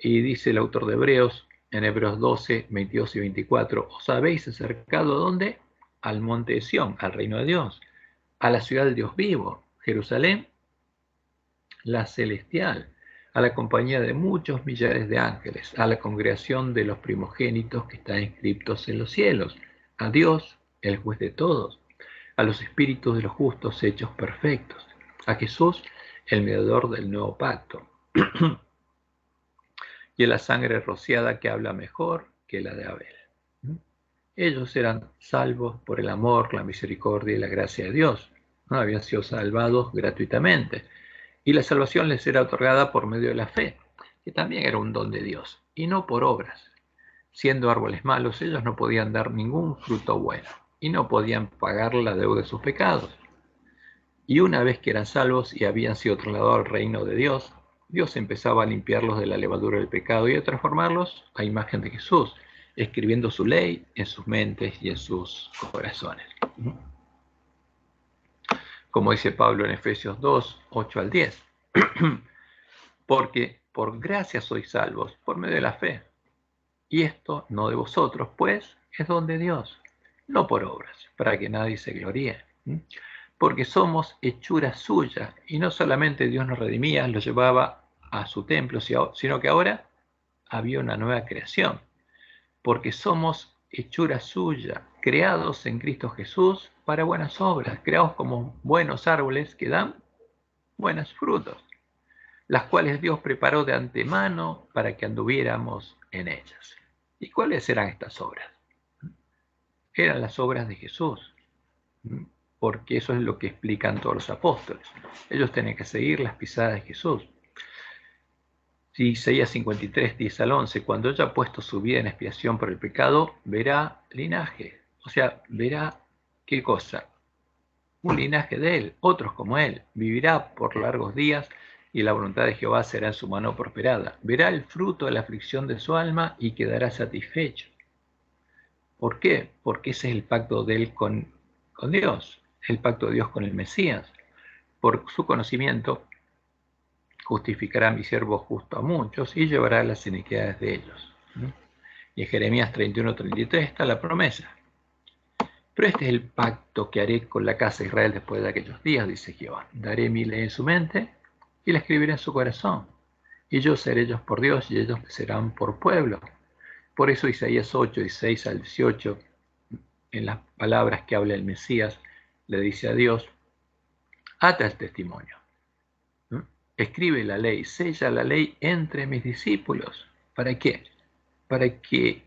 Y dice el autor de Hebreos, en Hebreos 12, 22 y 24, os habéis acercado ¿a dónde? Al monte de Sión, al reino de Dios, a la ciudad del Dios vivo, Jerusalén, la celestial, a la compañía de muchos millares de ángeles, a la congregación de los primogénitos que están inscriptos en los cielos, a Dios, el juez de todos, a los espíritus de los justos hechos perfectos, a Jesús, el mediador del nuevo pacto, y a la sangre rociada que habla mejor que la de Abel. Ellos eran salvos por el amor, la misericordia y la gracia de Dios. ¿No? Habían sido salvados gratuitamente. Y la salvación les era otorgada por medio de la fe, que también era un don de Dios, y no por obras. Siendo árboles malos, ellos no podían dar ningún fruto bueno, y no podían pagar la deuda de sus pecados. Y una vez que eran salvos y habían sido trasladados al reino de Dios, Dios empezaba a limpiarlos de la levadura del pecado y a transformarlos a imagen de Jesús, escribiendo su ley en sus mentes y en sus corazones. Como dice Pablo en Efesios 2, 8 al 10. Porque por gracia sois salvos, por medio de la fe. Y esto no de vosotros, pues es don de Dios, no por obras, para que nadie se gloríe. Porque somos hechura suya, y no solamente Dios nos redimía, lo llevaba a su templo, sino que ahora había una nueva creación. Porque somos hechura suya, creados en Cristo Jesús para buenas obras, creados como buenos árboles que dan buenos frutos, las cuales Dios preparó de antemano para que anduviéramos en ellas. ¿Y cuáles eran estas obras? Eran las obras de Jesús, porque eso es lo que explican todos los apóstoles. Ellos tienen que seguir las pisadas de Jesús. Isaías 53, 10 al 11, cuando haya puesto su vida en expiación por el pecado, verá linaje. O sea, verá qué cosa. Un linaje de él, otros como él. Vivirá por largos días y la voluntad de Jehová será en su mano prosperada. Verá el fruto de la aflicción de su alma y quedará satisfecho. ¿Por qué? Porque ese es el pacto de él con Dios, el pacto de Dios con el Mesías. Por su conocimiento justificará a mi siervo justo a muchos y llevará las iniquidades de ellos. Y en Jeremías 31, 33 está la promesa. Pero este es el pacto que haré con la casa de Israel después de aquellos días, dice Jehová. Daré mi ley en su mente y la escribiré en su corazón. Y yo seré ellos por Dios y ellos serán por pueblo. Por eso Isaías 8, 16 al 18, en las palabras que habla el Mesías, le dice a Dios, ata el testimonio, escribe la ley, sella la ley entre mis discípulos. ¿Para qué? Para que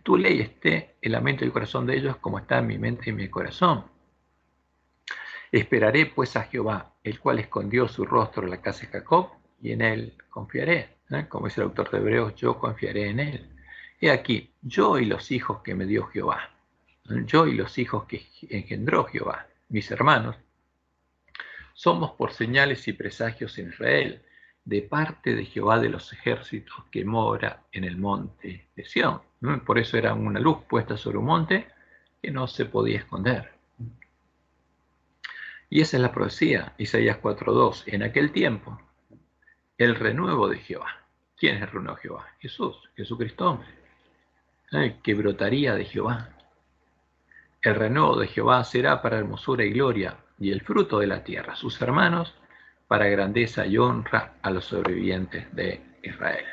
tu ley esté en la mente y el corazón de ellos como está en mi mente y en mi corazón. Esperaré pues a Jehová, el cual escondió su rostro en la casa de Jacob, y en él confiaré. Como dice el autor de Hebreos, yo confiaré en él. He aquí, yo y los hijos que me dio Jehová, yo y los hijos que engendró Jehová, mis hermanos, somos por señales y presagios en Israel. de parte de Jehová de los ejércitos que mora en el monte de Sión. Por eso era una luz puesta sobre un monte que no se podía esconder. Y esa es la profecía, Isaías 4:2. En aquel tiempo, el renuevo de Jehová. ¿Quién es el renuevo de Jehová? Jesús, Jesucristo hombre, que brotaría de Jehová. El renuevo de Jehová será para hermosura y gloria, y el fruto de la tierra, sus hermanos, para grandeza y honra a los sobrevivientes de Israel.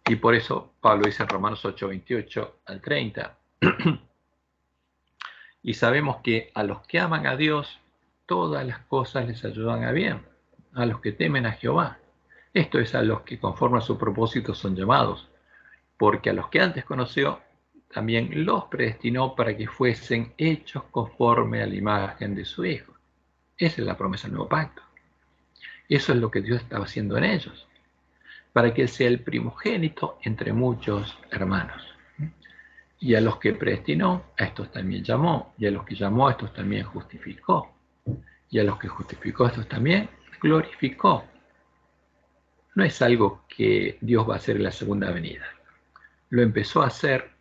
Y por eso Pablo dice en Romanos 8:28 al 30, y sabemos que a los que aman a Dios, todas las cosas les ayudan a bien, a los que temen a Jehová. Esto es a los que conforme a su propósito son llamados, porque a los que antes conoció, también los predestinó para que fuesen hechos conforme a la imagen de su Hijo. Esa es la promesa del nuevo pacto. Eso es lo que Dios estaba haciendo en ellos, para que Él sea el primogénito entre muchos hermanos. Y a los que predestinó, a estos también llamó, y a los que llamó, a estos también justificó, y a los que justificó, a estos también glorificó. No es algo que Dios va a hacer en la segunda venida. Lo empezó a hacer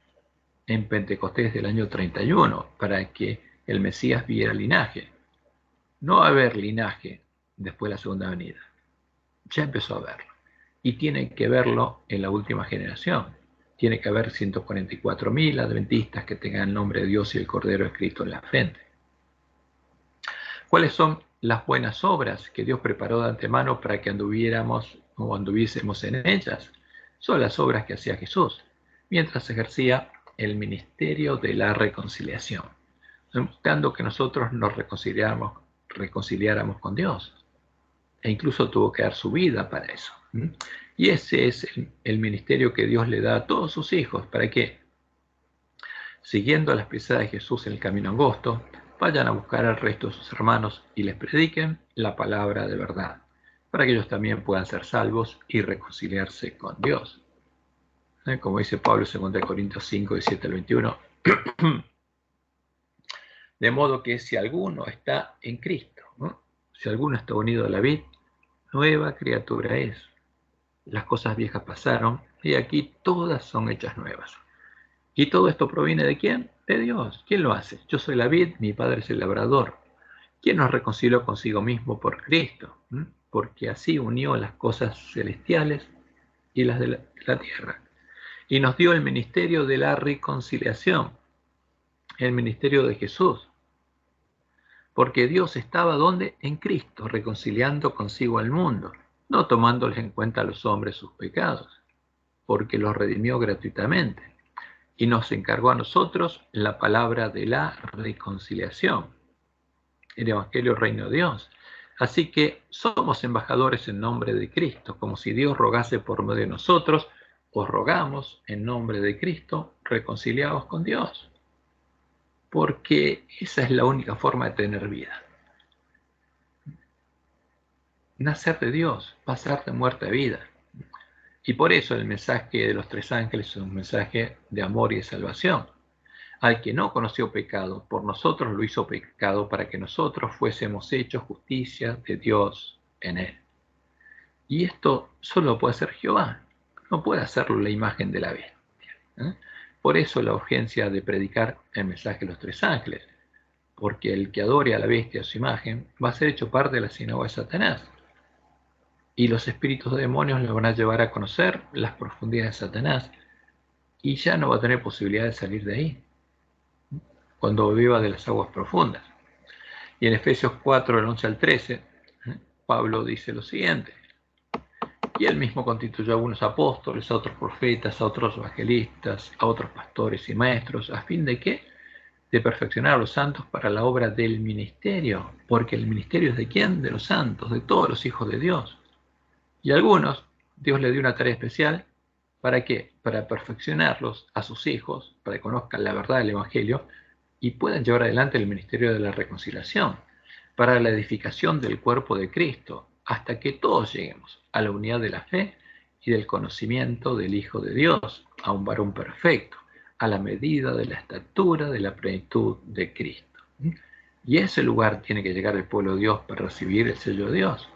en Pentecostés del año 31, para que el Mesías viera linaje. No va a haber linaje después de la segunda venida. Ya empezó a verlo. Y tiene que verlo en la última generación. Tiene que haber 144.000 adventistas que tengan el nombre de Dios y el Cordero escrito en la frente. ¿Cuáles son las buenas obras que Dios preparó de antemano para que anduviésemos en ellas? Son las obras que hacía Jesús mientras ejercía el ministerio de la reconciliación, buscando que nosotros nos reconciliáramos con Dios. E incluso tuvo que dar su vida para eso. Y ese es el ministerio que Dios le da a todos sus hijos, para que, siguiendo las pisadas de Jesús en el camino angosto, vayan a buscar al resto de sus hermanos y les prediquen la palabra de verdad, para que ellos también puedan ser salvos y reconciliarse con Dios. Como dice Pablo en 2 Corintios 5, 17 al 21, de modo que si alguno está en Cristo, si alguno está unido a la vid, nueva criatura es. Las cosas viejas pasaron y aquí todas son hechas nuevas. ¿Y todo esto proviene de quién? De Dios. ¿Quién lo hace? Yo soy la vid, mi Padre es el labrador. ¿Quién nos reconcilió consigo mismo por Cristo? Porque así unió las cosas celestiales y las de la tierra. Y nos dio el ministerio de la reconciliación, el ministerio de Jesús. Porque Dios estaba ¿dónde? En Cristo, reconciliando consigo al mundo, no tomándoles en cuenta a los hombres sus pecados, porque los redimió gratuitamente. Y nos encargó a nosotros la palabra de la reconciliación, el Evangelio Reino de Dios. Así que somos embajadores en nombre de Cristo, como si Dios rogase por medio de nosotros, os rogamos en nombre de Cristo, reconciliados con Dios. Porque esa es la única forma de tener vida. Nacer de Dios, pasar de muerte a vida. Y por eso el mensaje de los tres ángeles es un mensaje de amor y de salvación. Al que no conoció pecado, por nosotros lo hizo pecado para que nosotros fuésemos hechos justicia de Dios en él. Y esto solo puede hacer Jehová, no puede hacerlo la imagen de la bestia. Por eso la urgencia de predicar el mensaje de los tres ángeles, porque el que adore a la bestia a su imagen va a ser hecho parte de la sinagoga de Satanás. Y los espíritus de demonios le van a llevar a conocer las profundidades de Satanás y ya no va a tener posibilidad de salir de ahí cuando viva de las aguas profundas. Y en Efesios 4, del 11 al 13, Pablo dice lo siguiente: y él mismo constituyó a algunos apóstoles, a otros profetas, a otros evangelistas, a otros pastores y maestros, ¿a fin de qué? De perfeccionar a los santos para la obra del ministerio, porque el ministerio es ¿de quién? De los santos, de todos los hijos de Dios. Y a algunos Dios le dio una tarea especial, ¿para qué? Para perfeccionarlos a sus hijos, para que conozcan la verdad del Evangelio y puedan llevar adelante el ministerio de la reconciliación, para la edificación del cuerpo de Cristo, hasta que todos lleguemos a la unidad de la fe y del conocimiento del Hijo de Dios, a un varón perfecto, a la medida de la estatura de la plenitud de Cristo. Y a ese lugar tiene que llegar el pueblo de Dios para recibir el sello de Dios.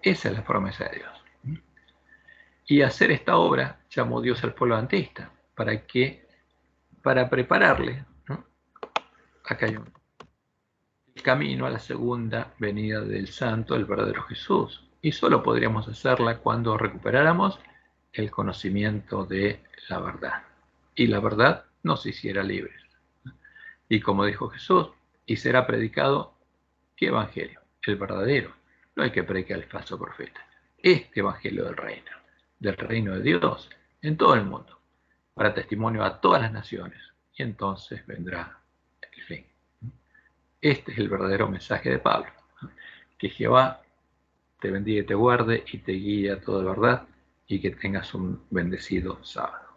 Esa es la promesa de Dios. Y hacer esta obra llamó Dios al pueblo adventista. ¿Para qué? Para prepararle, ¿no? Acá hay el camino a la segunda venida del Santo, el verdadero Jesús. Y solo podríamos hacerla cuando recuperáramos el conocimiento de la verdad. Y la verdad nos hiciera libres. Y como dijo Jesús, y será predicado, ¿qué evangelio? El verdadero. No hay que predicar el falso profeta. Este evangelio del reino de Dios, en todo el mundo, para testimonio a todas las naciones. Y entonces vendrá el fin. Este es el verdadero mensaje de Pablo. Que Jehová te bendiga y te guarde y te guíe a toda verdad y que tengas un bendecido sábado.